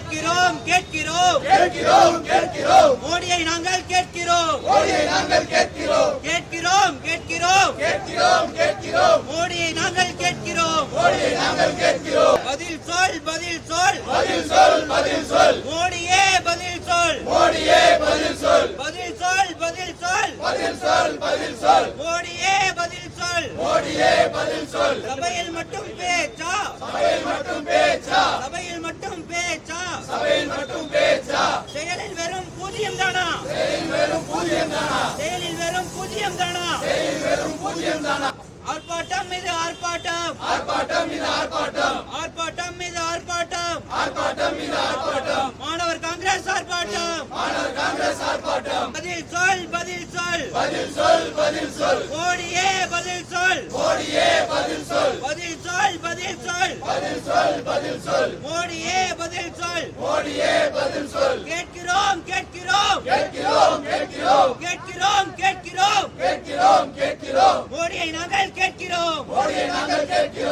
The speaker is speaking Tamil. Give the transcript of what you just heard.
கேட்கிறோம் கேட்கிறோம் கேட்கிறோம் கேட்கிறோம் மோடியை நாங்கள் கேட்கிறோம் மோடியை நாங்கள் கேட்கிறோம் கேட்கிறோம் கேட்கிறோம் கேட்கிறோம் கேட்கிறோம் மோடியை நாங்கள் கேட்கிறோம் மோடியை நாங்கள் கேட்கிறோம் பதில் சொல் பதில் சொல் பதில் சொல் பதில் சொல் மோடியே பதில் சொல் மோடியே பதில் சொல் பதில் சொல் பதில் சொல் பதில் சொல் பதில் சொல் மோடியே பதில் சொல் மோடியே பதில் சொல் சபையில் மட்டும் பேச்சா சபையில் மட்டும் பேச்சா சபையில் மட்டும் பேச்சா சபையில் மட்டும் பேச்சா செயலில் வெறும் பூஜ்யம் தானா செயலில் வெறும் பூஜ்யம் தானா செயலில் வெறும் பூஜ்யம் தானா செயலில் வெறும் பூஜ்யம் தானா ஆர்ப்பாட்டம் மீது ஆர்ப்பாட்டம் ஆர்ப்பாட்டம் மீது ஆர்ப்பாட்டம் ஆர்ப்பாட்டம் மீது ஆர்ப்பாட்டம் ஆர்ப்பாட்டம் மீது ஆர்ப்பாட்டம் மாணவர் காங்கிரஸ் ஆர்ப்பாட்டம் மாணவர் காங்கிரஸ் ஆர்ப்பாட்டம் பதில் சொல் பதில் சொல் பதில் சொல் பதில் சொல் மோடியே பதில் சொல் மோடியே பதில் சொல் பதில் சொல் பதில் சொல் பதில் சொல் பதில் சொல் மோடியே பதில் சொல் மோடியே பதில் சொல் கேட்கிறோம் கேட்கிறோம் கேட்கிறோம் கேட்கிறோம் கேட்கிறோம் கேட்கிறோம் கேட்கிறோம் கேட்கிறோம் மோடியை நாங்கள் கேட்கிறோம் மோடியை நாங்கள் கேட்கிறோம்